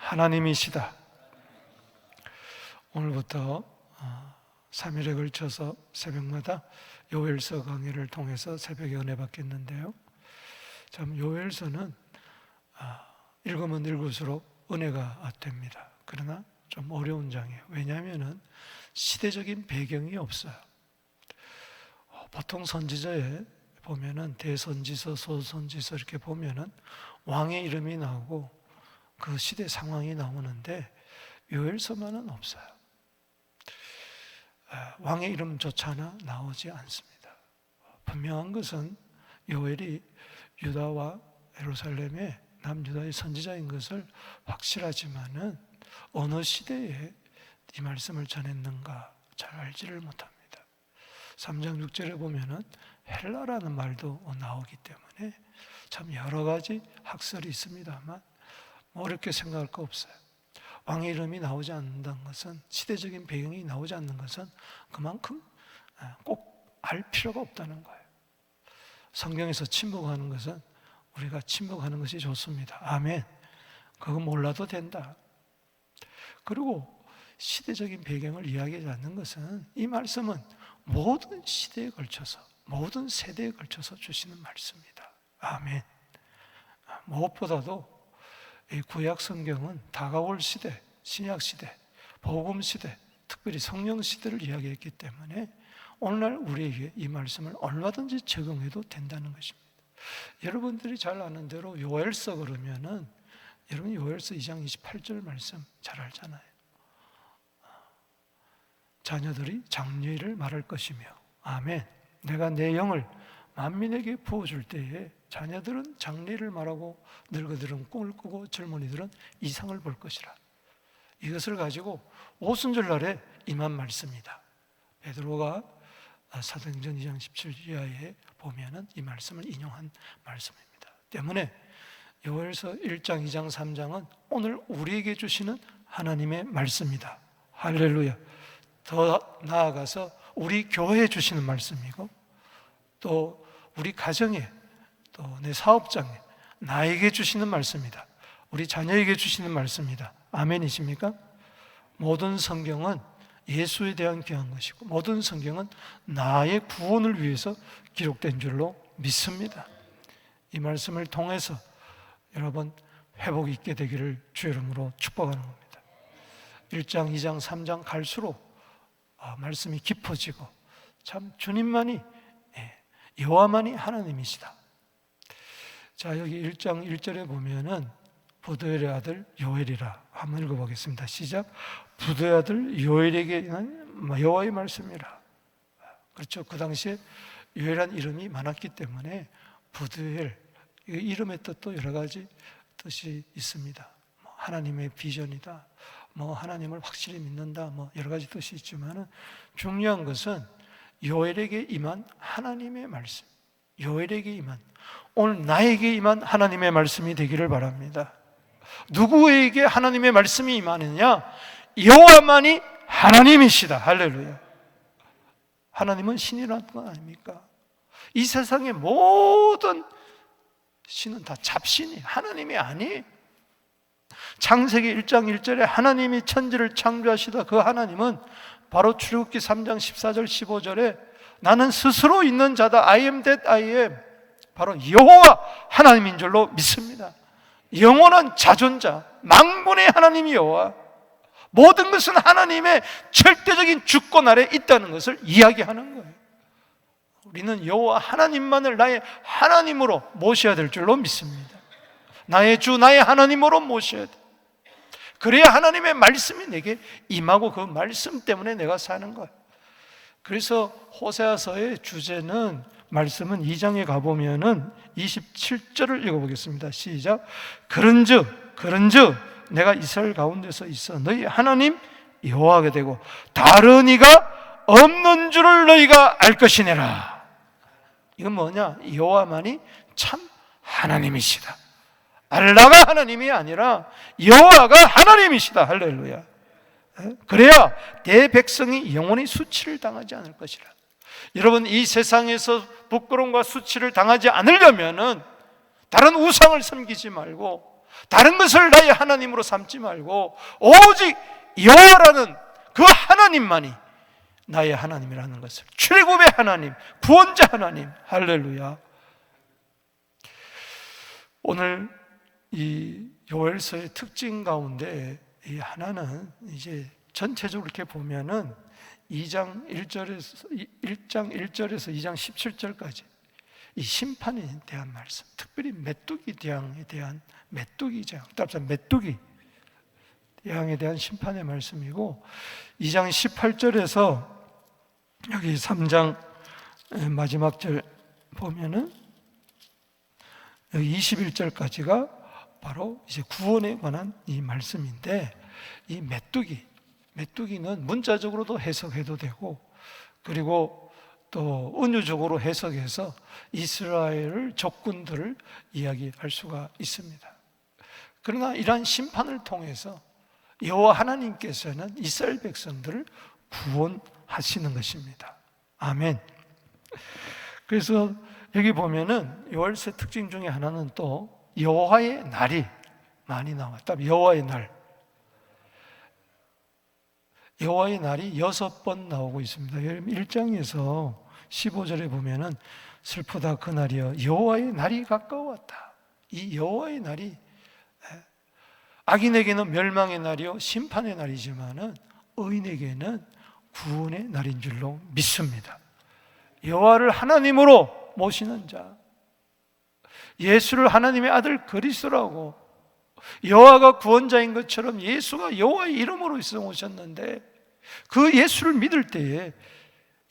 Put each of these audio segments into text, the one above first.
하나님이시다. 오늘부터 3일에 걸쳐서 새벽마다 요엘서 강의를 통해서 새벽에 은혜 받겠는데요, 참 요엘서는 읽으면 읽을수록 은혜가 됩니다. 그러나 좀 어려운 장이에요. 왜냐하면 시대적인 배경이 없어요. 보통 선지서에 보면은 대선지서, 소선지서 이렇게 보면은 왕의 이름이 나오고 그 시대 상황이 나오는데 요엘서만은 없어요. 왕의 이름조차 나오지 않습니다. 분명한 것은 요엘이 유다와 예루살렘의 남유다의 선지자인 것을 확실하지만은 어느 시대에 이 말씀을 전했는가 잘 알지를 못합니다. 3장 6절에 보면은 헬라라는 말도 나오기 때문에 참 여러 가지 학설이 있습니다만 어렵게 생각할 거 없어요. 왕의 이름이 나오지 않는다는 것은, 시대적인 배경이 나오지 않는 것은 그만큼 꼭 알 필요가 없다는 거예요. 성경에서 침묵하는 것은 우리가 침묵하는 것이 좋습니다. 아멘. 그거 몰라도 된다. 그리고 시대적인 배경을 이야기하지 않는 것은, 이 말씀은 모든 시대에 걸쳐서, 모든 세대에 걸쳐서 주시는 말씀입니다. 아멘. 무엇보다도 이 구약 성경은 다가올 시대, 신약 시대, 복음 시대, 특별히 성령 시대를 이야기했기 때문에 오늘날 우리에게 이 말씀을 얼마든지 적용해도 된다는 것입니다. 여러분들이 잘 아는 대로 요엘서 그러면은, 여러분 요엘서 2장 28절 말씀 잘 알잖아요. 자녀들이 장래를 말할 것이며, 아멘. 내가 내 영을 만민에게 부어줄 때에 자녀들은 장래를 말하고 늙어들은 꿈을 꾸고 젊은이들은 이상을 볼 것이라. 이것을 가지고 오순절날에 임한 말씀이다. 베드로가 사도행전 2장 17절 이하에 보면은 이 말씀을 인용한 말씀입니다. 때문에 요엘서 1장, 2장, 3장은 오늘 우리에게 주시는 하나님의 말씀이다. 할렐루야. 더 나아가서 우리 교회에 주시는 말씀이고, 또 우리 가정에, 또 내 사업장에, 나에게 주시는 말씀이다. 우리 자녀에게 주시는 말씀이다. 아멘이십니까? 모든 성경은 예수에 대한 귀한 것이고, 모든 성경은 나의 구원을 위해서 기록된 줄로 믿습니다. 이 말씀을 통해서 여러분 회복이 있게 되기를 주의 이름으로 축복하는 겁니다. 1장, 2장, 3장 갈수록 말씀이 깊어지고, 참 주님만이, 여호와만이 하나님이시다. 자, 여기 1장 1절에 보면은 부두엘의 아들 요엘이라 한번 읽어보겠습니다. 시작. 부두의 아들 요엘에게 여호와의 말씀이라. 그렇죠. 그 당시에 요엘이라는 이름이 많았기 때문에 부두엘, 이름의 뜻도 여러 가지 뜻이 있습니다. 하나님의 비전이다, 하나님을 확실히 믿는다, 여러 가지 뜻이 있지만은 중요한 것은 요엘에게 임한 하나님의 말씀, 요엘에게 임한, 오늘 나에게 임한 하나님의 말씀이 되기를 바랍니다. 누구에게 하나님의 말씀이 임하느냐? 여호와만이 하나님이시다. 할렐루야. 하나님은 신이라는 건 아닙니까? 이 세상의 모든 신은 다 잡신이, 하나님이 아니. 창세기 1장 1절에 하나님이 천지를 창조하시다, 그 하나님은 바로 출애굽기 3장 14절 15절에 나는 스스로 있는 자다, I am that I am, 바로 여호와 하나님인 줄로 믿습니다. 영원한 자존자, 만군의 하나님이 여호와, 모든 것은 하나님의 절대적인 주권 아래 있다는 것을 이야기하는 거예요. 우리는 여호와 하나님만을 나의 하나님으로 모셔야 될 줄로 믿습니다. 나의 주, 나의 하나님으로 모셔야 돼. 그래야 하나님의 말씀이 내게 임하고 그 말씀 때문에 내가 사는 거예요. 그래서 호세아서의 주제는, 말씀은 2장에 가보면은 27절을 읽어보겠습니다. 시작. 그런즉 내가 이스라엘 가운데서 있어 너희 하나님 여호와가 되고 다른 이가 없는 줄을 너희가 알 것이니라. 이건 뭐냐? 여호와만이 참 하나님이시다. 알라가 하나님이 아니라 여호와가 하나님이시다. 할렐루야. 그래야 내 백성이 영원히 수치를 당하지 않을 것이라. 여러분, 이 세상에서 부끄러움과 수치를 당하지 않으려면은 다른 우상을 섬기지 말고 다른 것을 나의 하나님으로 삼지 말고 오직 여호와라는 그 하나님만이 나의 하나님이라는 것을, 출애굽의 하나님, 구원자 하나님, 할렐루야. 오늘 이 요엘서의 특징 가운데 이 하나는 이제 전체적으로 이렇게 보면은 1장 1절에서 2장 17절까지 이 심판에 대한 말씀, 특별히 메뚜기 대왕에 대한 메뚜기 대왕에 대한 심판의 말씀이고, 2장 18절에서 여기 3장 마지막 절 보면은 여기 21절까지가 바로 이제 구원에 관한 이 말씀인데, 이 메뚜기는 문자적으로도 해석해도 되고, 그리고 또 은유적으로 해석해서 이스라엘 적군들을 이야기할 수가 있습니다. 그러나 이러한 심판을 통해서 여호와 하나님께서는 이스라엘 백성들을 구원하시는 것입니다. 아멘. 그래서 여기 보면은 요엘서 특징 중에 하나는 또 여호와의 날이 많이 나왔다. 여호와의 날이 6번 나오고 있습니다. 1장에서 15절에 보면은 슬프다 그날이여 여호와의 날이 가까웠다. 이 여호와의 날이 악인에게는 멸망의 날이요 심판의 날이지만은 의인에게는 구원의 날인 줄로 믿습니다. 여호와를 하나님으로 모시는 자, 예수를 하나님의 아들 그리스도라고, 여호와가 구원자인 것처럼 예수가 여호와의 이름으로 오셨는데 그 예수를 믿을 때에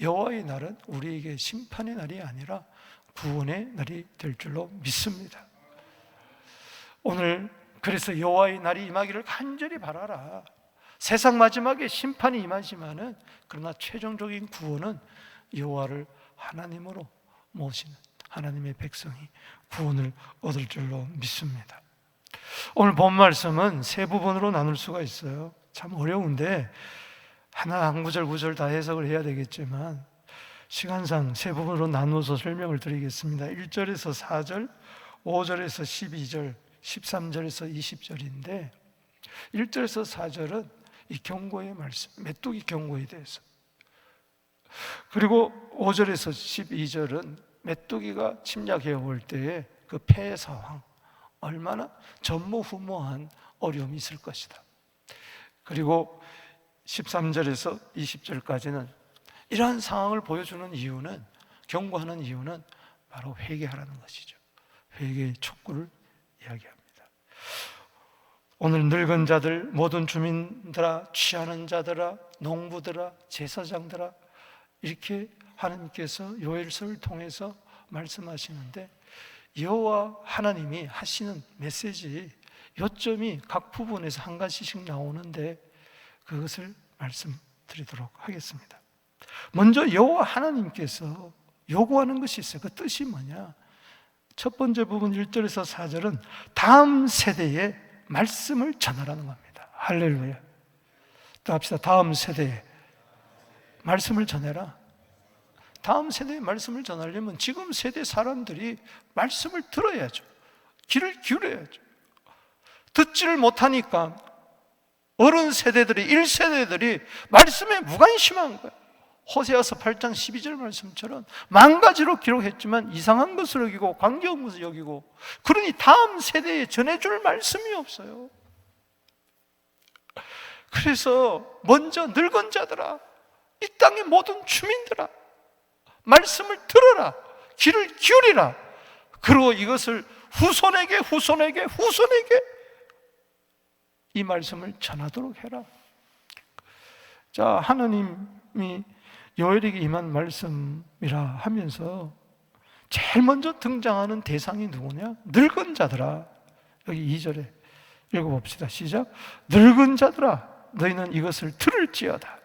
여호와의 날은 우리에게 심판의 날이 아니라 구원의 날이 될 줄로 믿습니다. 오늘 그래서 여호와의 날이 임하기를 간절히 바라라. 세상 마지막에 심판이 임하지만은 그러나 최종적인 구원은 여호와를 하나님으로 모시는 하나님의 백성이 구원을 얻을 줄로 믿습니다. 오늘 본 말씀은 세 부분으로 나눌 수가 있어요. 참 어려운데 하나 한 구절 구절 다 해석을 해야 되겠지만 시간상 세 부분으로 나누어서 설명을 드리겠습니다. 1절에서 4절, 5절에서 12절, 13절에서 20절인데 1절에서 4절은 이 경고의 말씀, 메뚜기 경고에 대해서, 그리고 5절에서 12절은 메뚜기가 침략해 올 때의 그 폐해 상황, 얼마나 전무후무한 어려움이 있을 것이다. 그리고 13절에서 20절까지는 이러한 상황을 보여주는 이유는, 경고하는 이유는 바로 회개하라는 것이죠. 회개의 촉구를 이야기합니다. 오늘 늙은 자들, 모든 주민들아, 취하는 자들아, 농부들아, 제사장들아, 이렇게 하나님께서 요엘서를 통해서 말씀하시는데, 여호와 하나님이 하시는 메시지 요점이 각 부분에서 한 가지씩 나오는데 그것을 말씀드리도록 하겠습니다. 먼저 여호와 하나님께서 요구하는 것이 있어요. 그 뜻이 뭐냐? 첫 번째 부분 1절에서 4절은 다음 세대에 말씀을 전하라는 겁니다. 할렐루야. 또 합시다. 다음 세대에 말씀을 전해라. 다음 세대에 말씀을 전하려면 지금 세대 사람들이 말씀을 들어야죠. 귀를 기울여야죠. 듣지를 못하니까 어른 세대들이, 1세대들이 말씀에 무관심한 거예요. 호세아서 8장 12절 말씀처럼 망가지로 기록했지만 이상한 것을 여기고 관계없는 것을 여기고, 그러니 다음 세대에 전해줄 말씀이 없어요. 그래서 먼저 늙은 자들아, 이 땅의 모든 주민들아, 말씀을 들어라. 귀를 기울이라. 그리고 이것을 후손에게 이 말씀을 전하도록 해라. 자, 하나님이 요엘에게 임한 말씀이라 하면서 제일 먼저 등장하는 대상이 누구냐? 늙은 자들아. 여기 2절에 읽어봅시다. 시작. 늙은 자들아, 너희는 이것을 들을지어다.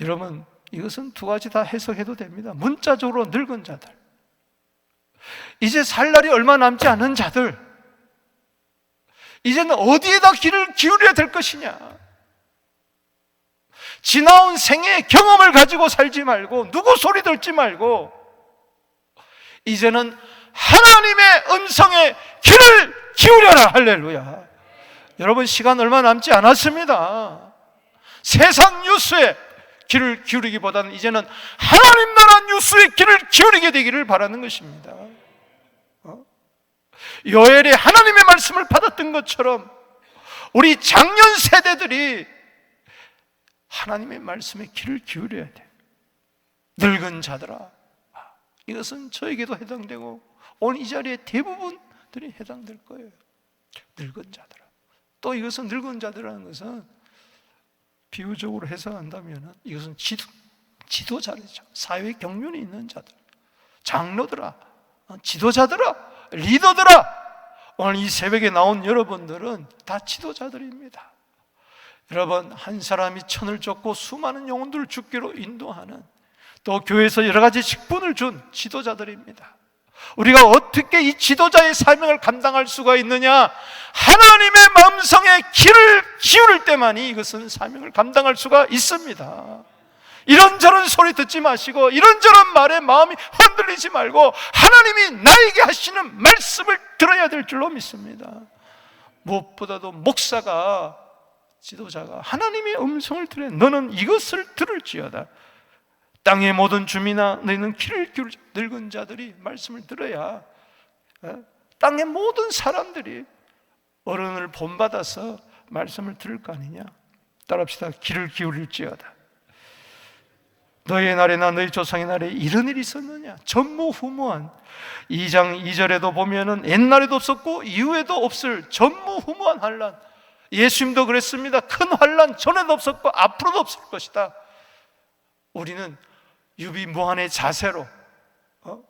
여러분, 이것은 두 가지 다 해석해도 됩니다. 문자적으로 늙은 자들, 이제 살 날이 얼마 남지 않은 자들, 이제는 어디에다 귀를 기울여야 될 것이냐? 지나온 생애의 경험을 가지고 살지 말고, 누구 소리 듣지 말고, 이제는 하나님의 음성에 귀를 기울여라. 할렐루야. 여러분, 시간 얼마 남지 않았습니다. 세상 뉴스에 귀를 기울이기보다는 이제는 하나님 나라 뉴스에 귀를 기울이게 되기를 바라는 것입니다. 요엘이 하나님의 말씀을 받았던 것처럼 우리 장년 세대들이 하나님의 말씀에 귀를 기울여야 돼. 늙은 자들아, 이것은 저에게도 해당되고 오늘 이 자리에 대부분들이 해당될 거예요. 늙은 자들아. 또 이것은 늙은 자들이라는 것은 비유적으로 해석한다면 이것은 지도자죠. 사회 경륜이 있는 자들, 장로들아, 지도자들아, 리더들아. 오늘 이 새벽에 나온 여러분들은 다 지도자들입니다. 여러분, 한 사람이 천을 쫓고 수많은 영혼들을 죽기로 인도하는, 또 교회에서 여러 가지 직분을 준 지도자들입니다. 우리가 어떻게 이 지도자의 사명을 감당할 수가 있느냐? 하나님의 마음성에 귀를 기울일 때만이 이것은 사명을 감당할 수가 있습니다. 이런저런 소리 듣지 마시고 이런저런 말에 마음이 흔들리지 말고 하나님이 나에게 하시는 말씀을 들어야 될 줄로 믿습니다. 무엇보다도 목사가, 지도자가 하나님의 음성을 들어 너는 이것을 들을지어다. 땅의 모든 주민아 너희는 귀를 기울이자. 늙은 자들이 말씀을 들어야 땅의 모든 사람들이 어른을 본받아서 말씀을 들을 거 아니냐. 따라합시다. 귀를 기울일지어다. 너희의 날에나 너희 조상의 날에 이런 일이 있었느냐. 전무후무한 2장 2절에도 보면은 옛날에도 없었고 이후에도 없을 전무후무한 환난. 예수님도 그랬습니다. 큰 환난 전에도 없었고 앞으로도 없을 것이다. 우리는 유비무환의 자세로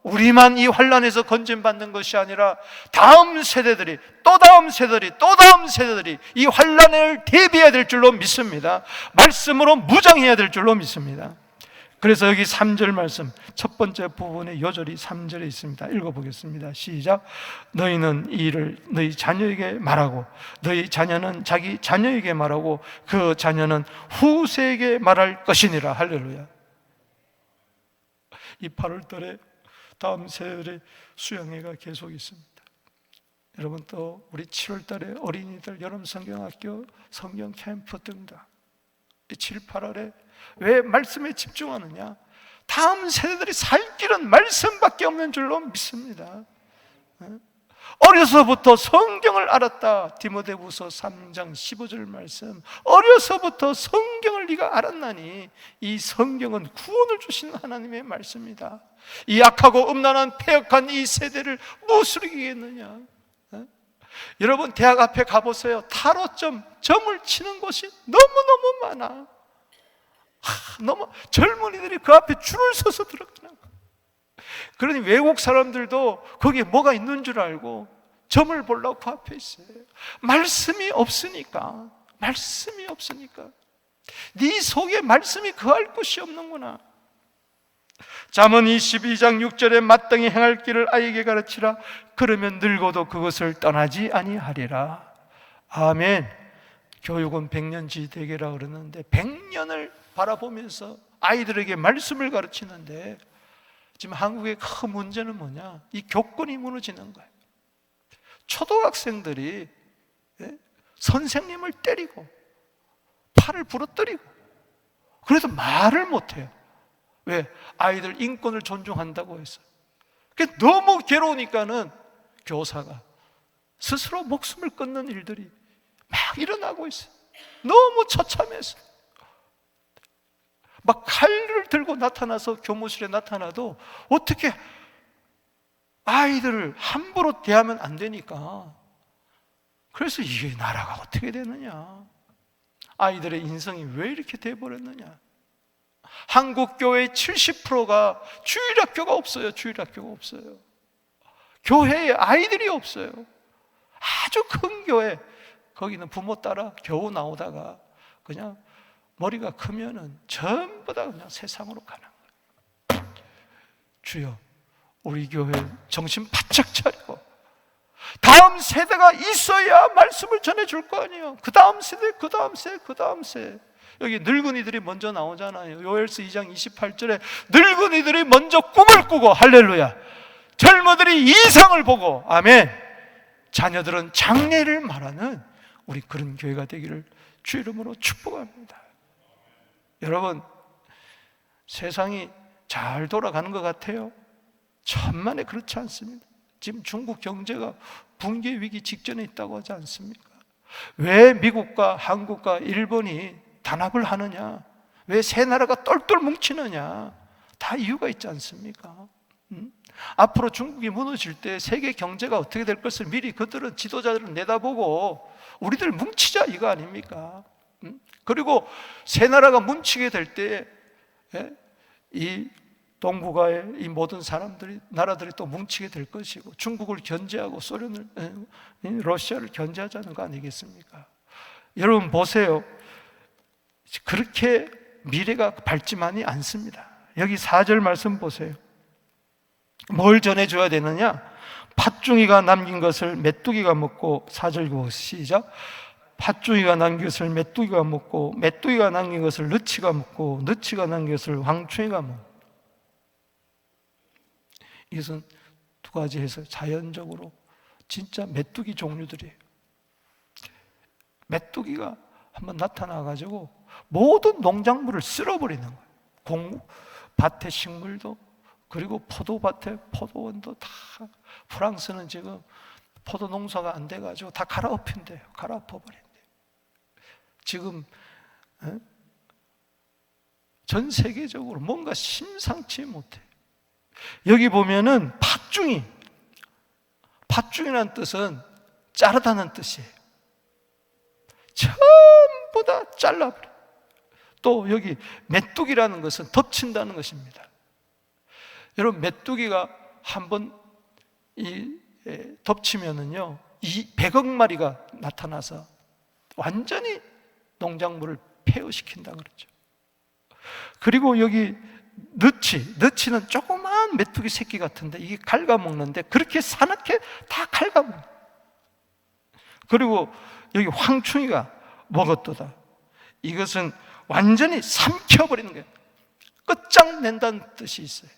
우리만 이 환난에서 건진받는 것이 아니라 다음 세대들이, 또 다음 세대들이, 또 다음 세대들이 이 환난을 대비해야 될 줄로 믿습니다. 말씀으로 무장해야 될 줄로 믿습니다. 그래서 여기 3절 말씀, 첫 번째 부분의 요절이 3절에 있습니다. 읽어보겠습니다. 시작. 너희는 이 일을 너희 자녀에게 말하고 너희 자녀는 자기 자녀에게 말하고 그 자녀는 후세에게 말할 것이니라. 할렐루야. 이 8월 달에 다음 세월에 수양회가 계속 있습니다. 여러분, 또 우리 7월 달에 어린이들 여름 성경학교 성경 캠프 등등 7, 8월에 왜 말씀에 집중하느냐? 다음 세대들이 살 길은 말씀밖에 없는 줄로 믿습니다. 어려서부터 성경을 알았다. 디모데후서 3장 15절 말씀. 어려서부터 성경을 네가 알았나니 이 성경은 구원을 주시는 하나님의 말씀이다. 이 악하고 음란한 패역한 이 세대를 무엇으로 이기겠느냐? 여러분, 대학 앞에 가보세요. 점을 치는 곳이 너무너무 많아. 너무 젊은이들이 그 앞에 줄을 서서 들어가는. 그러니 외국 사람들도 거기에 뭐가 있는 줄 알고 점을 보려고 그 앞에 있어요. 말씀이 없으니까. 네 속에 말씀이 거할 곳이 없는구나. 잠언 22장 6절에 마땅히 행할 길을 아이에게 가르치라. 그러면 늙어도 그것을 떠나지 아니하리라. 아멘. 교육은 100년지 대계라 그러는데 100년을 바라보면서 아이들에게 말씀을 가르치는데 지금 한국의 큰 문제는 뭐냐? 이 교권이 무너지는 거예요. 초등학생들이 선생님을 때리고 팔을 부러뜨리고 그래도 말을 못해요. 왜? 아이들 인권을 존중한다고 해서. 그게 너무 괴로우니까는 교사가 스스로 목숨을 끊는 일들이 막 일어나고 있어요. 너무 처참해서 막 칼을 들고 나타나서 교무실에 나타나도 어떻게 아이들을 함부로 대하면 안 되니까. 그래서 이게 나라가 어떻게 되느냐? 아이들의 인성이 왜 이렇게 돼버렸느냐? 한국 교회의 70%가 주일학교가 없어요. 교회에 아이들이 없어요. 아주 큰 교회, 거기는 부모 따라 겨우 나오다가 그냥 머리가 크면은 전부 다 그냥 세상으로 가는 거예요. 주여, 우리 교회 정신 바짝 차리고 다음 세대가 있어야 말씀을 전해줄 거 아니에요. 그 다음 세대. 여기 늙은이들이 먼저 나오잖아요. 요엘서 2장 28절에 늙은이들이 먼저 꿈을 꾸고, 할렐루야, 젊은들이 이상을 보고, 아멘, 자녀들은 장래를 말하는 우리 그런 교회가 되기를 주 이름으로 축복합니다. 여러분, 세상이 잘 돌아가는 것 같아요? 천만에 그렇지 않습니다. 지금 중국 경제가 붕괴 위기 직전에 있다고 하지 않습니까? 왜 미국과 한국과 일본이 단합을 하느냐? 왜 세 나라가 똘똘 뭉치느냐? 다 이유가 있지 않습니까? 앞으로 중국이 무너질 때 세계 경제가 어떻게 될 것을 미리 그들은 지도자들은 내다보고 우리들 뭉치자 이거 아닙니까? 그리고 세 나라가 뭉치게 될 때 이 동북아의 이 모든 나라들이 또 뭉치게 될 것이고 중국을 견제하고 러시아를 견제하자는 거 아니겠습니까? 여러분 보세요. 그렇게 미래가 밝지만이 않습니다. 여기 4절 말씀 보세요. 뭘 전해줘야 되느냐? 팥중이가 남긴 것을 메뚜기가 먹고, 4절 보고 시작. 팥중이가 남긴 것을 메뚜기가 먹고, 메뚜기가 남긴 것을 느치가 먹고, 느치가 남긴 것을 황충이가 먹고. 이것은 두 가지 해서 자연적으로 진짜 메뚜기 종류들이에요. 메뚜기가 한번 나타나가지고 모든 농작물을 쓸어버리는 거예요. 밭의 식물도, 그리고 포도밭에 포도원도 다. 프랑스는 지금 포도 농사가 안 돼가지고 다 갈아엎힌대요. 갈아엎어버린대요. 지금 전 세계적으로 뭔가 심상치 못해. 여기 보면은 팥중이라는 뜻은 자르다는 뜻이에요. 전부 다 잘라버려. 또 여기 메뚜기라는 것은 덮친다는 것입니다. 여러분, 메뚜기가 한번 덮치면은요, 100억 마리가 나타나서 완전히 농작물을 폐허시킨다 그러죠. 그리고 여기 너치는 조그만 메뚜기 새끼 같은데 이게 갉아먹는데 그렇게 사납게 다 갉아먹는. 그리고 여기 황충이가 먹었도다. 이것은 완전히 삼켜버리는 거예요. 끝장낸다는 뜻이 있어요.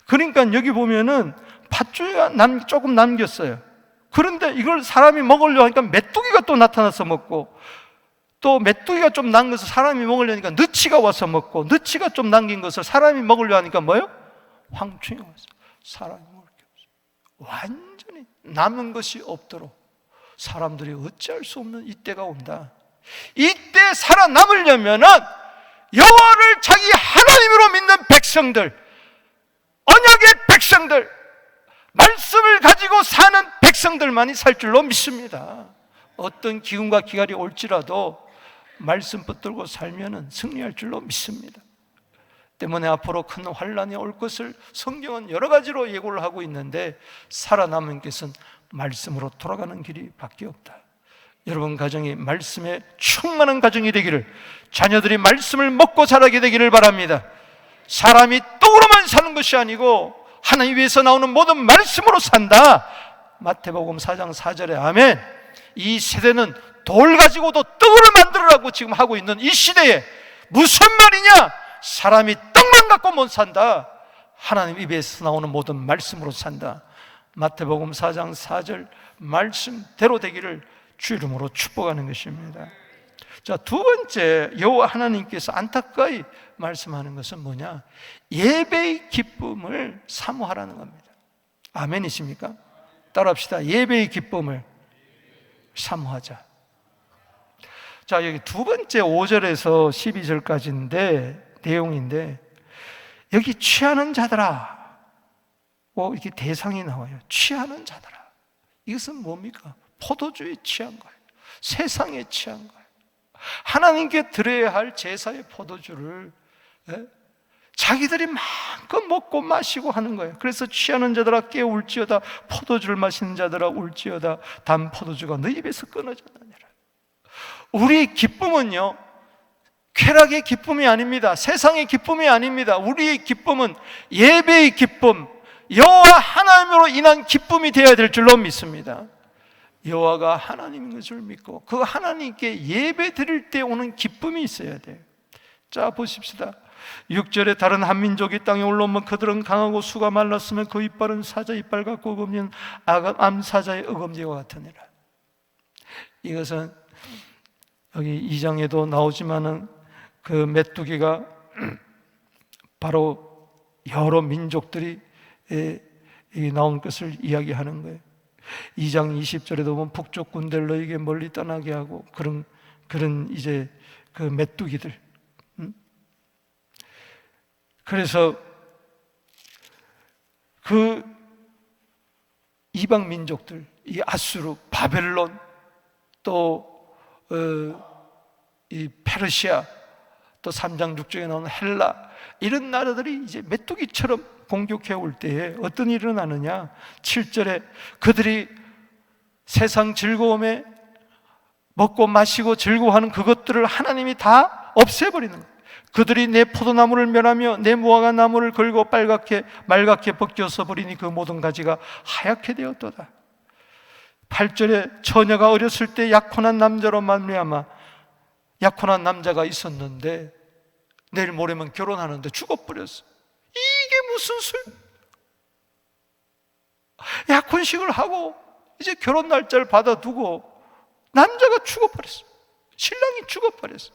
그러니까 여기 보면은 팥중이가 조금 남겼어요. 그런데 이걸 사람이 먹으려고 하니까 메뚜기가 또 나타나서 먹고, 또 메뚜기가 좀 남은 것을 사람이 먹으려니까 느치가 와서 먹고, 느치가 좀 남긴 것을 사람이 먹으려고 하니까 뭐예요? 황충이가 와서 사람이 먹을 게 없어요. 완전히 남은 것이 없도록 사람들이 어찌할 수 없는 이때가 온다. 이때 살아남으려면은 여호와를 자기 하나님으로 믿는 백성들, 언약의 백성들, 말씀을 가지고 사는 백성들만이 살 줄로 믿습니다. 어떤 기운과 기갈이 올지라도 말씀 붙들고 살면은 승리할 줄로 믿습니다. 때문에 앞으로 큰 환란이 올 것을 성경은 여러 가지로 예고를 하고 있는데, 살아남은 것은 말씀으로 돌아가는 길이 밖에 없다. 여러분 가정이 말씀에 충만한 가정이 되기를, 자녀들이 말씀을 먹고 자라게 되기를 바랍니다. 사람이 떡으로만 사는 것이 아니고 하나님 위에서 나오는 모든 말씀으로 산다. 마태복음 4장 4절에 아멘. 이 세대는 돌 가지고도 떡을 만들으라고 지금 하고 있는 이 시대에 무슨 말이냐? 사람이 떡만 갖고 못 산다. 하나님 입에서 나오는 모든 말씀으로 산다. 마태복음 4장 4절 말씀대로 되기를 주 이름으로 축복하는 것입니다. 자, 두 번째 여호와 하나님께서 안타까이 말씀하는 것은 뭐냐? 예배의 기쁨을 사모하라는 겁니다. 아멘이십니까? 따라합시다. 예배의 기쁨을 사모하자. 자, 여기 두 번째 5절에서 12절까지인데 내용인데, 여기 취하는 자들아, 이렇게 대상이 나와요. 취하는 자들아. 이것은 뭡니까? 포도주에 취한 거예요. 세상에 취한 거예요. 하나님께 드려야 할 제사의 포도주를 자기들이 마음껏 먹고 마시고 하는 거예요. 그래서 취하는 자들아 깨어 울지어다, 포도주를 마시는 자들아 울지어다, 단 포도주가 너 입에서 끊어졌느니라. 우리의 기쁨은요, 쾌락의 기쁨이 아닙니다. 세상의 기쁨이 아닙니다. 우리의 기쁨은 예배의 기쁨, 여호와 하나님으로 인한 기쁨이 되어야 될 줄로 믿습니다. 여호와가 하나님인 것을 믿고 그 하나님께 예배 드릴 때 오는 기쁨이 있어야 돼요. 자, 보십시다. 6절에 다른 한 민족이 땅에 올라오면 그들은 강하고 수가 말랐으면 그 이빨은 사자 이빨 같고 어금니는 암사자의 어금니와 같으니라. 이것은 여기 2장에도 나오지만은 그 메뚜기가 바로 여러 민족들이 나온 것을 이야기하는 거예요. 2장 20절에도 보면 북쪽 군대를 너에게 멀리 떠나게 하고 그런 이제 그 메뚜기들. 그래서 그 이방 민족들, 이 아수르, 바벨론, 또 이 페르시아, 또 3장 6절에 나오는 헬라, 이런 나라들이 이제 메뚜기처럼 공격해 올 때에 어떤 일이 일어나느냐? 7절에 그들이 세상 즐거움에 먹고 마시고 즐거워하는 그것들을 하나님이 다 없애버리는 거예요. 그들이 내 포도나무를 멸하며 내 무화과 나무를 걸고 말갛게 벗겨서 버리니 그 모든 가지가 하얗게 되었도다. 8절에 처녀가 어렸을 때 약혼한 남자로 말미암아 약혼한 남자가 있었는데 내일 모레면 결혼하는데 죽어버렸어. 이게 무슨 술? 약혼식을 하고 이제 결혼 날짜를 받아두고 남자가 죽어버렸어. 신랑이 죽어버렸어.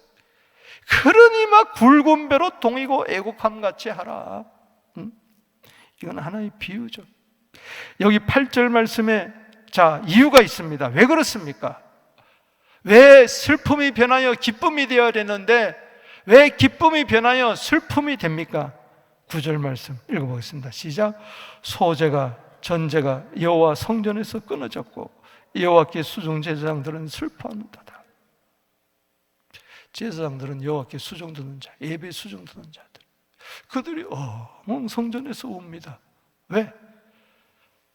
그러니 막 굵은 배로 동이고 애곡함같이 하라. 이건 하나의 비유죠. 여기 8절 말씀에 자, 이유가 있습니다. 왜 그렇습니까? 왜 슬픔이 변하여 기쁨이 되어야 되는데 왜 기쁨이 변하여 슬픔이 됩니까? 9절 말씀 읽어보겠습니다. 시작. 소제가 전제가 여호와 성전에서 끊어졌고 여호와께 수종 제사장들은 슬퍼하는도다. 제사장들은 여호와께 수종 드는 자, 예배 수종 드는 자들, 그들이 성전에서 웁니다. 왜?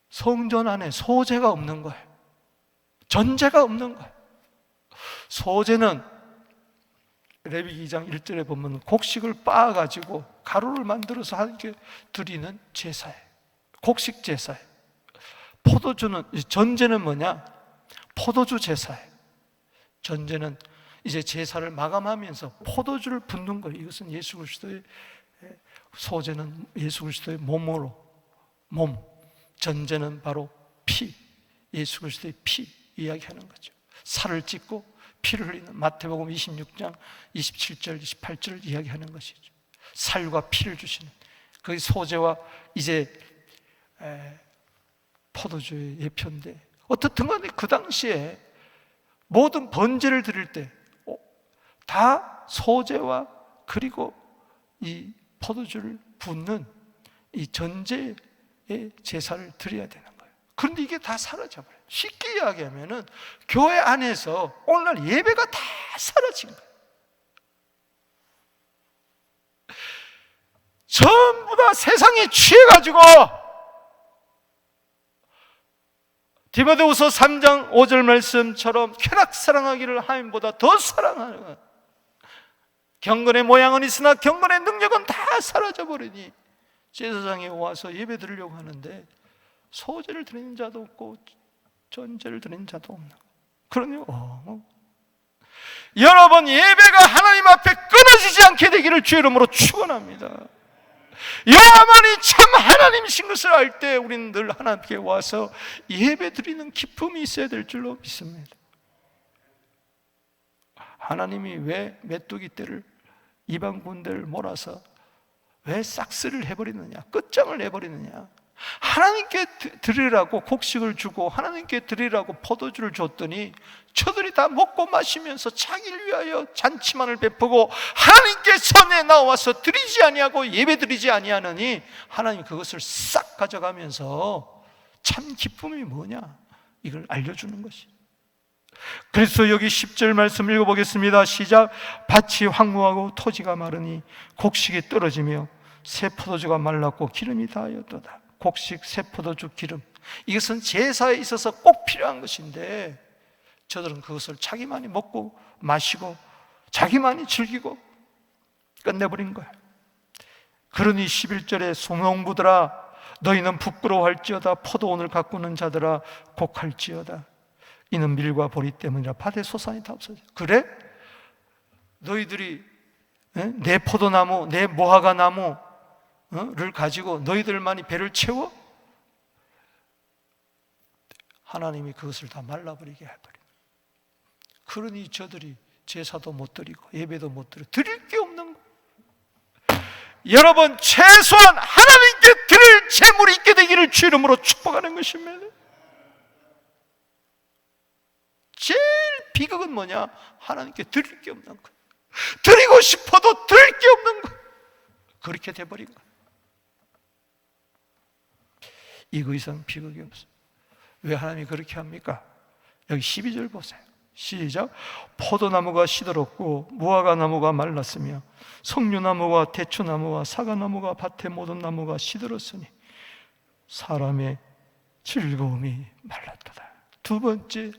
성전 안에 소제가 없는 거예요. 전제가 없는 거예요. 소제는 레위기 2장 1절에 보면 곡식을 빻아가지고 가루를 만들어서 하나님께 드리는 제사예요. 곡식 제사예요. 전제는 뭐냐? 포도주 제사예요. 전제는 이제 제사를 마감하면서 포도주를 붓는 거예요. 이것은 예수 그리스도의 소제는 예수 그리스도의 몸, 전제는 바로 피, 예수 그리스도의 피 이야기하는 거죠. 살을 찢고 피를 흘리는 마태복음 26장 27절 28절을 이야기하는 것이죠. 살과 피를 주시는 그 소제와 이제 포도주의 예표인데, 어떻든 간에 그 당시에 모든 번제를 드릴 때 다 소제와 그리고 이 포도주를 붓는 이 전제의 제사를 드려야 되는 거예요. 그런데 이게 다 사라져버려요. 쉽게 이야기하면은 교회 안에서 오늘날 예배가 다 사라진 거예요. 전부 다 세상에 취해가지고 디모데후서 3장 5절 말씀처럼 쾌락 사랑하기를 하면보다 더 사랑하는 거예요. 경건의 모양은 있으나 경건의 능력은 다 사라져버리니 제사장에 와서 예배 드리려고 하는데 소제를 드리는 자도 없고 전제를 드리는 자도 없는 거예요. 그러니 여러분, 예배가 하나님 앞에 끊어지지 않게 되기를 주의 이름으로 축원합니다. 여호와만이 참 하나님이신 것을 알 때 우리는 늘 하나님께 와서 예배 드리는 기쁨이 있어야 될 줄로 믿습니다. 하나님이 왜 메뚜기 떼를 이방 군대를 몰아서 왜 싹쓸이를 해버리느냐, 끝장을 내버리느냐. 하나님께 드리라고 곡식을 주고 하나님께 드리라고 포도주를 줬더니 저들이 다 먹고 마시면서 자기를 위하여 잔치만을 베푸고 하나님께서 내 나와서 드리지 아니하고 예배 드리지 아니하느니 하나님 그것을 싹 가져가면서 참 기쁨이 뭐냐, 이걸 알려주는 것이. 그래서 여기 10절 말씀 읽어보겠습니다. 시작. 밭이 황무하고 토지가 마르니 곡식이 떨어지며 새 포도주가 말랐고 기름이 다하였도다. 곡식, 새 포도주, 기름, 이것은 제사에 있어서 꼭 필요한 것인데 저들은 그것을 자기만이 먹고 마시고 자기만이 즐기고 끝내버린 거예요. 그러니 11절에 소명부들아 너희는 부끄러워할지어다. 포도원을 가꾸는 자들아 곡할지어다. 이는 밀과 보리 때문이라 밭의 소산이 다 없어져. 그래? 너희들이 내 포도나무, 내 무화과 나무를 가지고 너희들만이 배를 채워? 하나님이 그것을 다 말라버리게 해버립니다. 그러니 저들이 제사도 못 드리고 예배도 못 드리고 드릴 게 없는 거예요. 여러분, 최소한 하나님께 드릴 재물이 있게 되기를 주 이름으로 축복하는 것입니다. 제일 비극은 뭐냐? 하나님께 드릴 게 없는 거예요. 드리고 싶어도 드릴 게 없는 거예요. 그렇게 돼버린 거예요. 이거 이상 비극이 없어요. 왜 하나님이 그렇게 합니까? 여기 12절 보세요. 시작. 포도나무가 시들었고 무화과 나무가 말랐으며 석류나무와 대추나무와 사과나무가 밭의 모든 나무가 시들었으니 사람의 즐거움이 말랐도다. 두 번째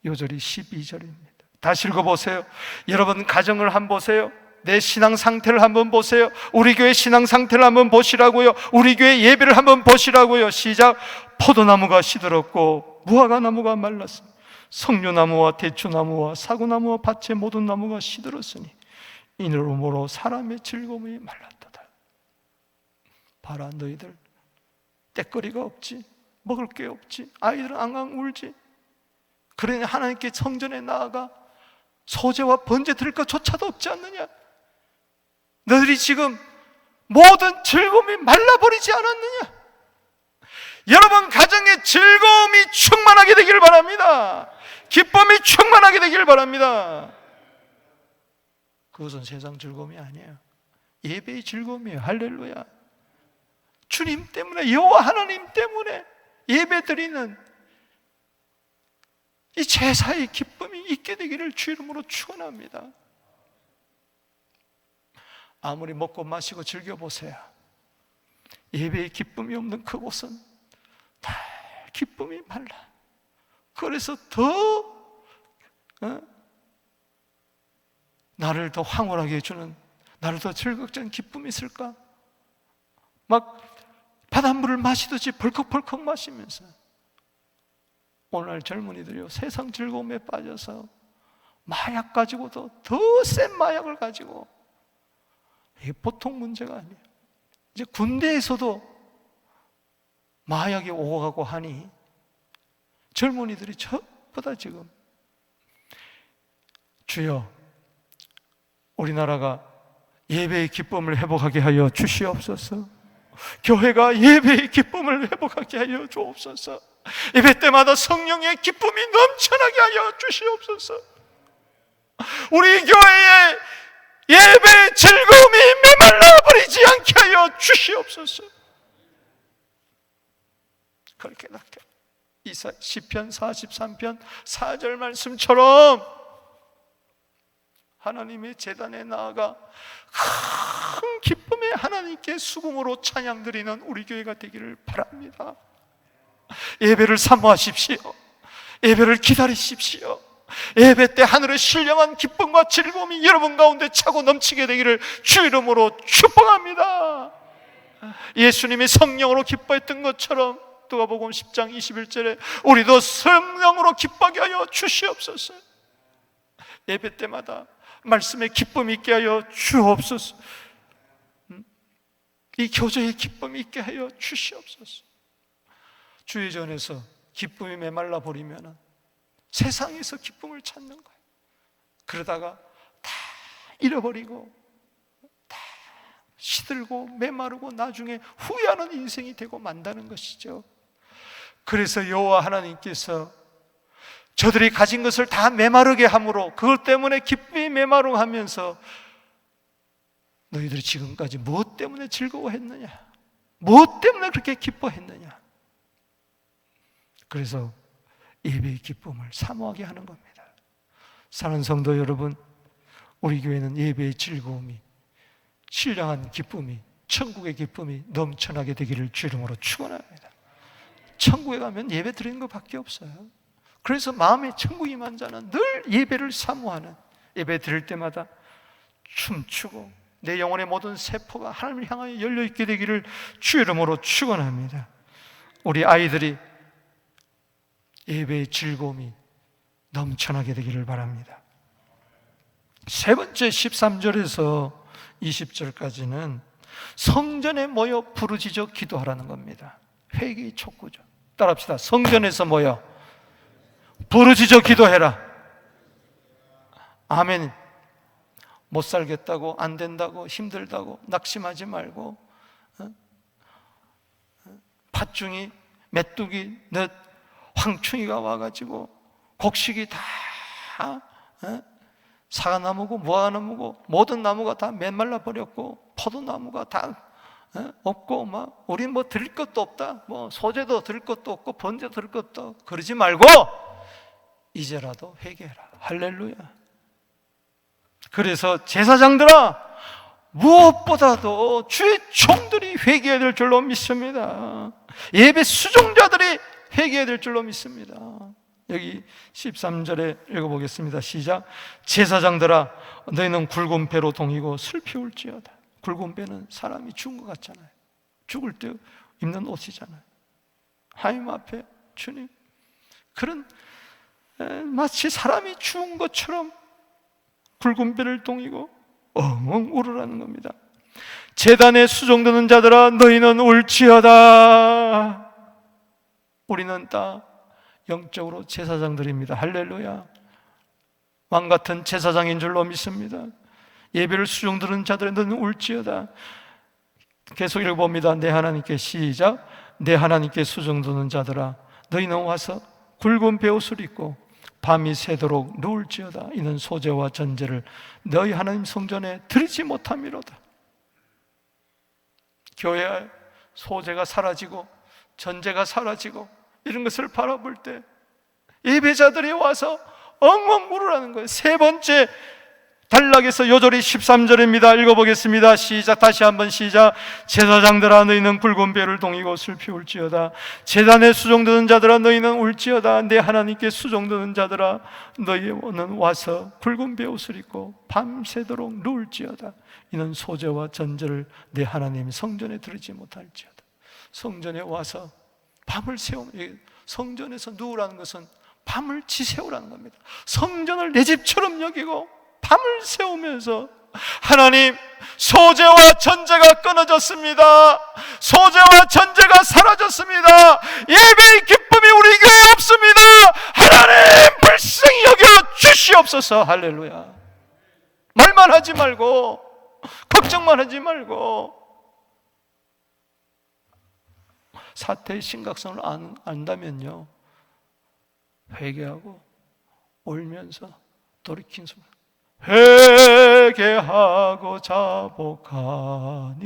요절이 12절입니다. 다시 읽어보세요. 여러분 가정을 한번 보세요. 내 신앙 상태를 한번 보세요. 우리 교회 신앙 상태를 한번 보시라고요. 우리 교회 예배를 한번 보시라고요. 시작. 포도나무가 시들었고 무화과 나무가 말랐으니 석류나무와 대추나무와 사구나무와 밭의 모든 나무가 시들었으니 이러므로 사람의 즐거움이 말랐도다. 봐라, 너희들 떼거리가 없지, 먹을 게 없지, 아이들은 앙앙 울지. 그러니 하나님께 성전에 나아가 소제와 번제 드릴 것조차도 없지 않느냐? 너희들이 지금 모든 즐거움이 말라버리지 않았느냐? 여러분 가정에 즐거움이 충만하게 되기를 바랍니다. 기쁨이 충만하게 되기를 바랍니다. 그것은 세상 즐거움이 아니에요. 예배의 즐거움이에요. 할렐루야. 주님 때문에, 여호와 하나님 때문에 예배드리는 이 제사의 기쁨이 있게 되기를 주 이름으로 축원합니다. 아무리 먹고 마시고 즐겨보세요. 예배의 기쁨이 없는 그곳은 다 기쁨이 말라. 그래서 더 나를 더 황홀하게 해주는, 나를 더 즐겁게 하는 기쁨이 있을까? 막 바닷물을 마시듯이 벌컥벌컥 마시면서. 오늘 젊은이들이요, 세상 즐거움에 빠져서 마약 가지고도 더 센 마약을 가지고, 이게 보통 문제가 아니에요. 이제 군대에서도 마약이 오고 가고 하니 젊은이들이 전부 다 지금, 주여 우리나라가 예배의 기쁨을 회복하게 하여 주시옵소서. 교회가 예배의 기쁨을 회복하게 하여 주옵소서. 예배 때마다 성령의 기쁨이 넘쳐나게 하여 주시옵소서. 우리 교회의 예배의 즐거움이 메말라 버리지 않게 하여 주시옵소서. 그렇게 낫게 시편 43편 4절 말씀처럼 하나님의 제단에 나아가 큰 기쁨에 하나님께 수금으로 찬양드리는 우리 교회가 되기를 바랍니다. 예배를 사모하십시오. 예배를 기다리십시오. 예배 때 하늘의 신령한 기쁨과 즐거움이 여러분 가운데 차고 넘치게 되기를 주 이름으로 축복합니다. 예수님이 성령으로 기뻐했던 것처럼 누가복음 10장 21절에 우리도 성령으로 기뻐하게 하여 주시옵소서. 예배 때마다 말씀에 기쁨이 있게 하여 주옵소서. 이 교제의 기쁨이 있게 하여 주시옵소서. 주의 전에서 기쁨이 메말라 버리면 세상에서 기쁨을 찾는 거예요. 그러다가 다 잃어버리고 다 시들고 메마르고 나중에 후회하는 인생이 되고 만다는 것이죠. 그래서 여호와 하나님께서 저들이 가진 것을 다 메마르게 함으로 그것 때문에 기쁨이 메마르고 하면서 너희들이 지금까지 무엇 때문에 즐거워했느냐? 무엇 때문에 그렇게 기뻐했느냐? 그래서 예배의 기쁨을 사모하게 하는 겁니다. 사랑하는 성도 여러분, 우리 교회는 예배의 즐거움이, 신령한 기쁨이, 천국의 기쁨이 넘쳐나게 되기를 주 이름으로 축원합니다. 천국에 가면 예배 드리는 것밖에 없어요. 그래서 마음에 천국이 임한 자는 늘 예배를 사모하는, 예배 드릴 때마다 춤추고 내 영혼의 모든 세포가 하나님을 향하여 열려있게 되기를 주 이름으로 축원합니다. 우리 아이들이 예배의 즐거움이 넘쳐나게 되기를 바랍니다. 세 번째 13절에서 20절까지는 성전에 모여 부르짖어 기도하라는 겁니다. 회개의 촉구죠. 따라합시다. 성전에서 모여 부르짖어 기도해라. 아멘. 못 살겠다고, 안 된다고, 힘들다고 낙심하지 말고, 팥중이, 메뚜기, 넛, 황충이가 와가지고 곡식이 다 사과나무고 무화과나무고 모든 나무가 다 메말라 버렸고 포도나무가 다 없고 막 우린 뭐 드릴 것도 없다, 뭐 소재도 드릴 것도 없고 번제도 드릴 것도 없고 그러지 말고 이제라도 회개해라. 할렐루야. 그래서 제사장들아, 무엇보다도 주의 종들이 회개해야 될 줄로 믿습니다. 예배 수종자들이 회개해야 될 줄로 믿습니다. 여기 13절에 읽어보겠습니다. 시작. 제사장들아, 너희는 굵은 배로 동이고 슬피 울지어다. 굵은 배는 사람이 죽은 것 같잖아요. 죽을 때 입는 옷이잖아요. 하나님 앞에 주님, 그런 마치 사람이 죽은 것처럼 굵은 배를 동이고 엉엉 울으라는 겁니다. 제단에 수종드는 자들아, 너희는 울지어다. 우리는 다 영적으로 제사장들입니다. 할렐루야. 왕같은 제사장인 줄로 믿습니다. 예배를 수종드는 자들아, 너희는 울지어다. 계속 읽어봅니다. 내 하나님께, 시작. 내 하나님께 수종드는 자들아, 너희는 와서 굵은 베옷을 입고 밤이 새도록 누울지어다. 이는 소제와 전제를 너희 하나님 성전에 드리지 못함이로다. 교회에 소제가 사라지고 전제가 사라지고 이런 것을 바라볼 때 예배자들이 와서 엉엉 울으라는 거예요. 세 번째 단락에서 요절이 13절입니다. 읽어보겠습니다. 시작. 다시 한번 시작. 제사장들아, 너희는 굵은 배를 동이고 슬피 울지어다. 제단에 수종드는 자들아, 너희는 울지어다. 내 하나님께 수종드는 자들아, 너희는 와서 굵은 배옷을 입고 밤새도록 누울지어다. 이는 소제와 전제를 내 하나님 성전에 드리지 못할지어다. 성전에 와서 밤을 새우면, 성전에서 누우라는 것은 밤을 지새우라는 겁니다. 성전을 내 집처럼 여기고 밤을 새우면서, 하나님, 소제와 전제가 끊어졌습니다. 소제와 전제가 사라졌습니다. 예배의 기쁨이 우리 교회에 없습니다. 하나님, 불쌍히 여겨 주시옵소서. 할렐루야. 말만 하지 말고, 걱정만 하지 말고, 사태의 심각성을 안다면요, 회개하고 울면서 돌이킨 순간, 회개하고 자복하니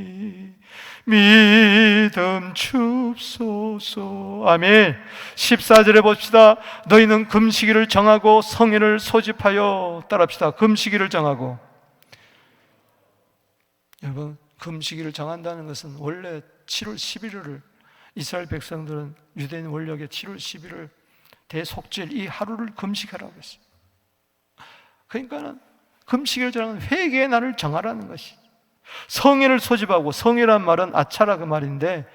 믿음 줍소서. 아멘. 14절에 봅시다. 너희는 금식일을 정하고 성일을 소집하여, 따라합시다. 금식일을 정하고. 여러분, 금식일을 정한다는 것은 원래 7월 11일을 이스라엘 백성들은 유대인 원력의 7월 11일 대속죄일 이 하루를 금식하라고 했어요. 그러니까는 금식을 정하는 회개의 날을 정하라는 것이. 성일을 소집하고, 성이란 말은 아차라 그 말인데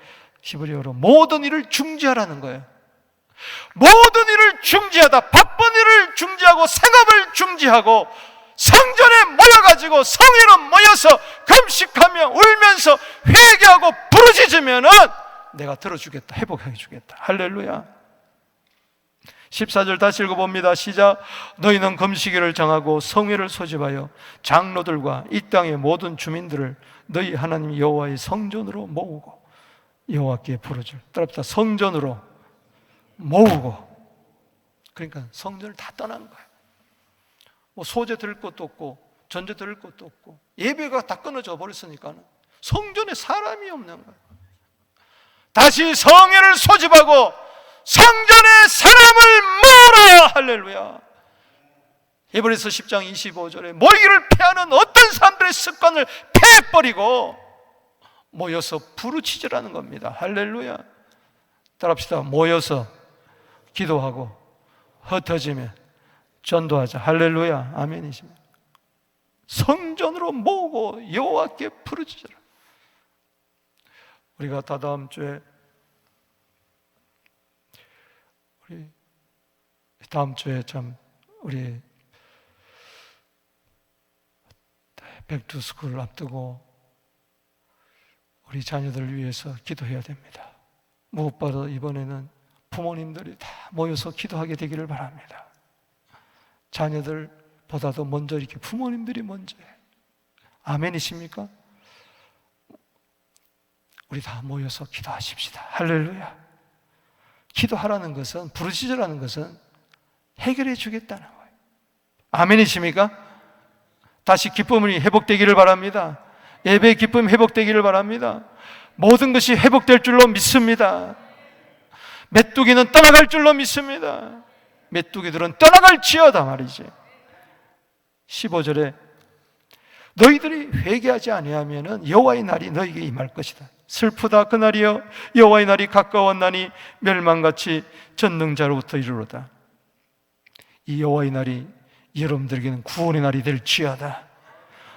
히브리어로 모든 일을 중지하라는 거예요. 모든 일을 중지하다, 바쁜 일을 중지하고 생업을 중지하고 성전에 모여가지고 성일은 모여서 금식하며 울면서 회개하고 부르짖으면은 내가 들어주겠다, 회복해 주겠다. 할렐루야. 14절 다시 읽어봅니다. 시작. 너희는 금식일을 정하고 성회를 소집하여 장로들과 이 땅의 모든 주민들을 너희 하나님 여호와의 성전으로 모으고 여호와께 부르짖을. 따라합시다. 성전으로 모으고. 그러니까 성전을 다 떠난 거예요. 뭐 소재 드릴 것도 없고 전제 드릴 것도 없고 예배가 다 끊어져 버렸으니까는 성전에 사람이 없는 거예요. 다시 성회를 소집하고 성전에 사람을 모으라. 할렐루야. 히브리서 10장 25절에 모이기를 패하는 어떤 사람들의 습관을 패해버리고 모여서 부르짖으라는 겁니다. 할렐루야. 따라합시다. 모여서 기도하고 흩어지면 전도하자. 할렐루야. 아멘이십니다. 성전으로 모으고 여호와께 부르짖으라. 우리가 다다음 주에 다음 주에 참 우리 백투스쿨을 앞두고 우리 자녀들을 위해서 기도해야 됩니다. 무엇보다 이번에는 부모님들이 다 모여서 기도하게 되기를 바랍니다. 자녀들보다도 먼저 이렇게 부모님들이 먼저. 아멘이십니까? 우리 다 모여서 기도하십시다. 할렐루야. 기도하라는 것은, 부르짖으라는 것은 해결해 주겠다는 거예요. 아멘이십니까? 다시 기쁨이 회복되기를 바랍니다. 예배의 기쁨이 회복되기를 바랍니다. 모든 것이 회복될 줄로 믿습니다. 메뚜기는 떠나갈 줄로 믿습니다. 메뚜기들은 떠나갈지어다 말이지. 15절에 너희들이 회개하지 아니하면은 여호와의 날이 너희에게 임할 것이다. 슬프다 그날이여, 여호와의 날이 가까웠나니 멸망같이 전능자로부터 이르로다. 이 여호와의 날이 여러분들에게는 구원의 날이 될지어다.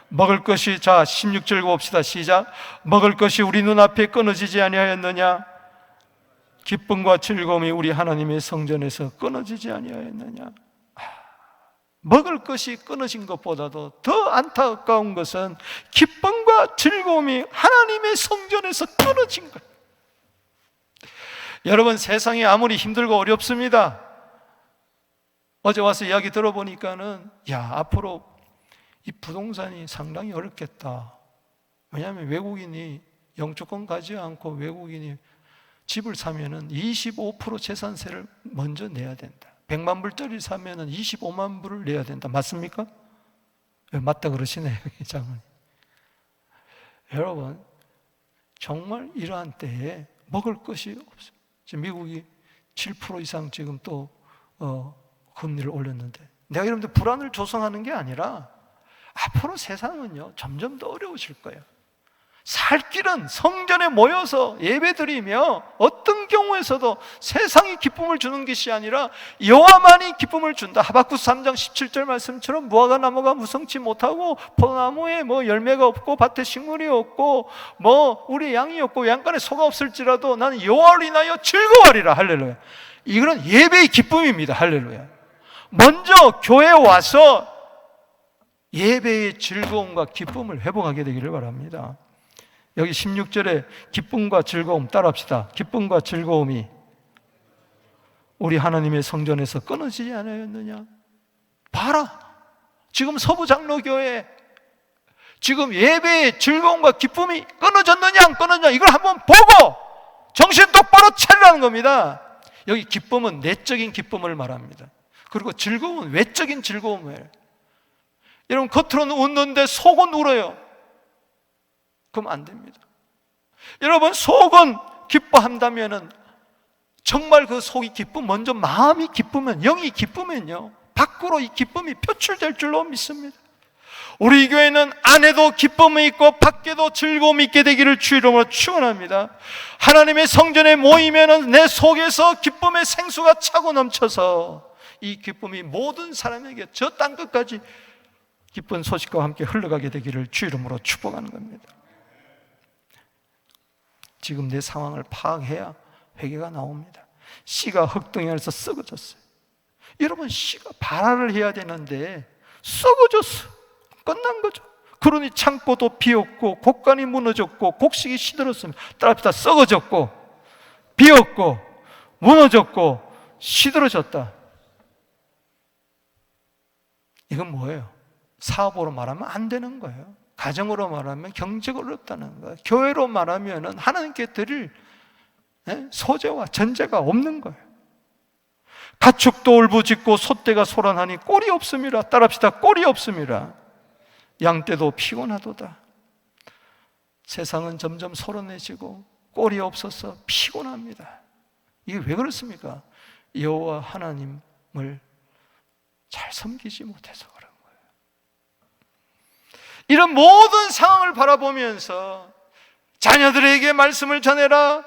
먹을 것이, 자 16절 봅시다. 시작. 먹을 것이 우리 눈앞에 끊어지지 아니하였느냐? 기쁨과 즐거움이 우리 하나님의 성전에서 끊어지지 아니하였느냐? 먹을 것이 끊어진 것보다도 더 안타까운 것은 기쁨과 즐거움이 하나님의 성전에서 끊어진 것. 여러분, 세상이 아무리 힘들고 어렵습니다. 어제 와서 이야기 들어보니까는 앞으로 이 부동산이 상당히 어렵겠다. 왜냐하면 외국인이 영주권 가지 않고 외국인이 집을 사면은 25% 재산세를 먼저 내야 된다. 100만 불짜리 사면은 25만 불을 내야 된다. 맞습니까? 맞다 그러시네요, 장모님. 여러분, 정말 이러한 때에 먹을 것이 없어요. 지금 미국이 7% 이상 지금 또 금리를 올렸는데, 내가 여러분들 불안을 조성하는 게 아니라 앞으로 세상은요 점점 더 어려우실 거예요. 살 길은 성전에 모여서 예배드리며 어떤 경우에서도 세상이 기쁨을 주는 것이 아니라 여호와만이 기쁨을 준다. 하박국스 3장 17절 말씀처럼 무화과 나무가 무성치 못하고 포도나무에 열매가 없고 밭에 식물이 없고 우리 양이 없고 양간에 소가 없을지라도 나는 여호와를 인하여 즐거워하리라. 할렐루야. 이거는 예배의 기쁨입니다. 할렐루야. 먼저 교회에 와서 예배의 즐거움과 기쁨을 회복하게 되기를 바랍니다. 여기 16절에 기쁨과 즐거움 따라합시다. 기쁨과 즐거움이 우리 하나님의 성전에서 끊어지지 않았느냐? 봐라, 지금 서부장로교회 지금 예배의 즐거움과 기쁨이 끊어졌느냐 안 끊어졌느냐, 이걸 한번 보고 정신 똑바로 차리라는 겁니다. 여기 기쁨은 내적인 기쁨을 말합니다. 그리고 즐거움은 외적인 즐거움이에요. 여러분, 겉으로는 웃는데 속은 울어요. 그럼 안 됩니다. 여러분, 속은 기뻐한다면은 정말 그 속이 기쁨, 먼저 마음이 기쁘면, 영이 기쁘면요 밖으로 이 기쁨이 표출될 줄로 믿습니다. 우리 교회는 안에도 기쁨이 있고 밖에도 즐거움이 있게 되기를 주 이름으로 축원합니다. 하나님의 성전에 모이면은 내 속에서 기쁨의 생수가 차고 넘쳐서 이 기쁨이 모든 사람에게 저 땅끝까지 기쁜 소식과 함께 흘러가게 되기를 주 이름으로 축복하는 겁니다. 지금 내 상황을 파악해야 회개가 나옵니다. 씨가 흙덩이 안에서 썩어졌어요. 여러분, 씨가 발화를 해야 되는데 썩어졌어. 끝난 거죠. 그러니 창고도 비었고 곡간이 무너졌고 곡식이 시들었습니다. 따라합시다. 썩어졌고 비었고 무너졌고 시들어졌다. 이건 뭐예요? 사업으로 말하면 안 되는 거예요. 가정으로 말하면 경제가 어렵다는 거예요. 교회로 말하면 하나님께 드릴 소재와 전제가 없는 거예요. 가축도 울부짖고 소떼가 소란하니 꼴이 없습니다. 따라합시다. 꼴이 없습니다. 양떼도 피곤하도다. 세상은 점점 소란해지고 꼴이 없어서 피곤합니다. 이게 왜 그렇습니까? 여호와 하나님을 잘 섬기지 못해서 그런 거예요. 이런 모든 상황을 바라보면서 자녀들에게 말씀을 전해라.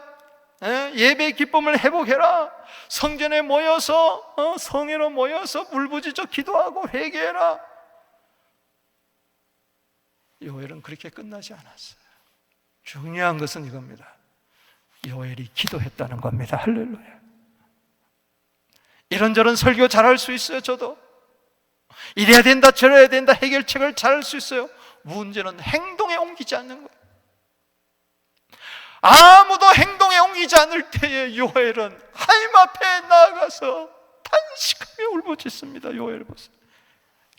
예배의 기쁨을 회복해라. 성전에 모여서 성회로 모여서 울부짖어 기도하고 회개해라. 요엘은 그렇게 끝나지 않았어요. 중요한 것은 이겁니다. 요엘이 기도했다는 겁니다. 할렐루야. 이런저런 설교 잘할 수 있어요. 저도 이래야 된다 저래야 된다 해결책을 잘할 수 있어요. 문제는 행동에 옮기지 않는 거예요. 아무도 행동에 옮기지 않을 때에 요엘은 하나님 앞에 나아가서 탄식하며 울부짖습니다. 요엘 보세요.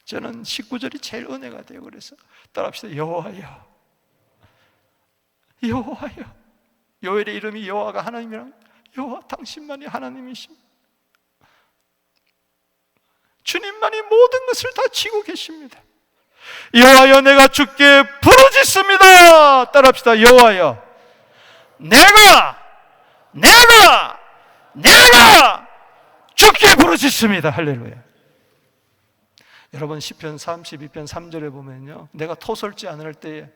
저는 19절이 제일 은혜가 돼요. 그래서 따라합시다. 여호와여, 여호와여. 요엘의 이름이 여호와가 하나님이랑, 여호와 당신만이 하나님이십니다. 주님만이 모든 것을 다 지고 계십니다. 여호와여, 내가 주께 부르짖습니다. 따라합시다. 여호와여, 내가 주께 부르짖습니다. 할렐루야. 여러분 시편 32편 3절에 보면요, 내가 토설지 않을 때에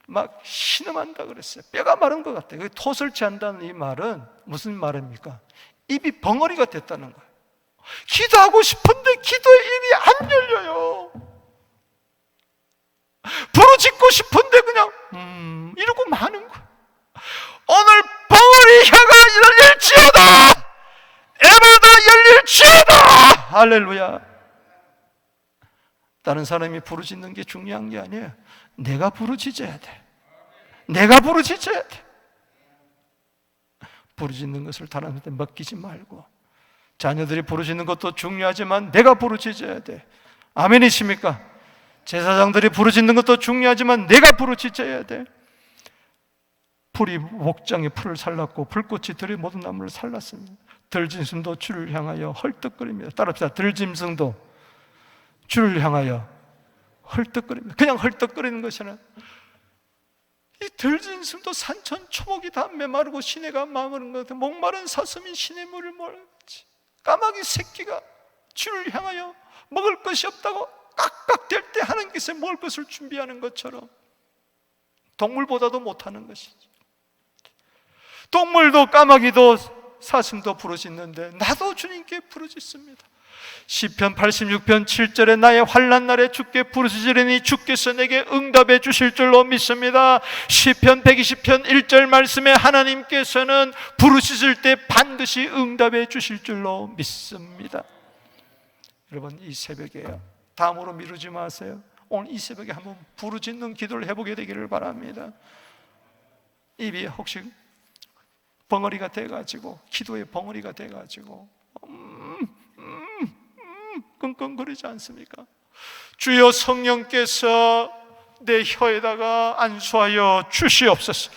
막 신음한다 그랬어요. 뼈가 마른 것 같아요. 토설지 않다는 이 말은 무슨 말입니까? 입이 벙어리가 됐다는 거예요. 기도하고 싶은데 기도의 입이 안 열려요. 부르짖고 싶은데 그냥 이러고 마는 거예요. 오늘 벙어리 혀가 열릴지어다, 에바다 열릴지어다. 할렐루야. 다른 사람이 부르짖는 게 중요한 게 아니에요. 내가 부르짖어야 돼. 내가 부르짖어야 돼. 부르짖는 것을 다른 사람한테 맡기지 말고, 자녀들이 부르짖는 것도 중요하지만 내가 부르짖어야 돼. 아멘이십니까? 제사장들이 부르짖는 것도 중요하지만 내가 부르짖어야 돼. 풀이 목장에 풀을 살랐고 불꽃이 들의 모든 나무를 살랐습니다. 들짐승도 주를 향하여 헐떡거립니다. 따라합시다. 들짐승도 주를 향하여 헐떡거립니다. 그냥 헐떡거리는 것이 아니라 이 들짐승도 산천 초목이 다 메마르고 시내가 마르는 것 같아. 목마른 사슴이 시냇물을 몰았지. 까마귀 새끼가 주를 향하여 먹을 것이 없다고 깍깍댈 때 하나님께서 먹을 것을 준비하는 것처럼 동물보다도 못하는 것이지. 동물도 까마귀도 사슴도 부르짖는데 나도 주님께 부르짖습니다. 시편 86편 7절에 나의 환난 날에 주께 부르짖으리니 주께서 내게 응답해 주실 줄로 믿습니다. 시편 120편 1절 말씀에 하나님께서는 부르짖을 때 반드시 응답해 주실 줄로 믿습니다. 여러분, 이 새벽에 다음으로 미루지 마세요. 오늘 이 새벽에 한번 부르짖는 기도를 해보게 되기를 바랍니다. 입이 혹시 벙어리가 돼가지고, 기도의 벙어리가 돼가지고 끙끙거리지 않습니까? 주여, 성령께서 내 혀에다가 안수하여 주시옵소서.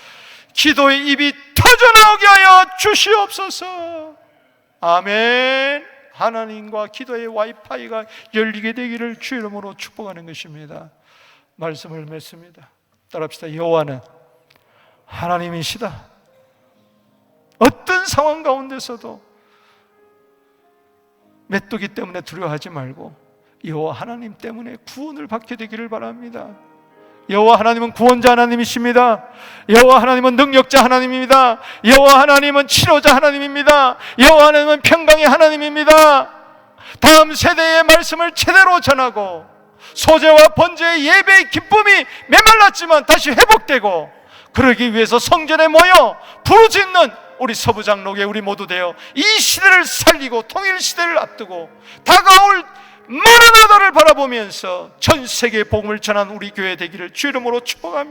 기도의 입이 터져나오게 하여 주시옵소서. 아멘. 하나님과 기도의 와이파이가 열리게 되기를 주 이름으로 축복하는 것입니다. 말씀을 맺습니다. 따라합시다. 여호와는 하나님이시다. 어떤 상황 가운데서도 메뚜기 때문에 두려워하지 말고 여호와 하나님 때문에 구원을 받게 되기를 바랍니다. 여호와 하나님은 구원자 하나님이십니다. 여호와 하나님은 능력자 하나님입니다. 여호와 하나님은 치료자 하나님입니다. 여호와 하나님은 평강의 하나님입니다. 다음 세대의 말씀을 제대로 전하고 소재와 번제의 예배의 기쁨이 메말랐지만 다시 회복되고, 그러기 위해서 성전에 모여 부르짖는 우리 서부장로교회 우리 모두 되어 이 시대를 살리고 통일 시대를 앞두고 다가올 마라나다를 바라보면서 전 세계에 복음을 전한 우리 교회 되기를 주 이름으로 축복합니다.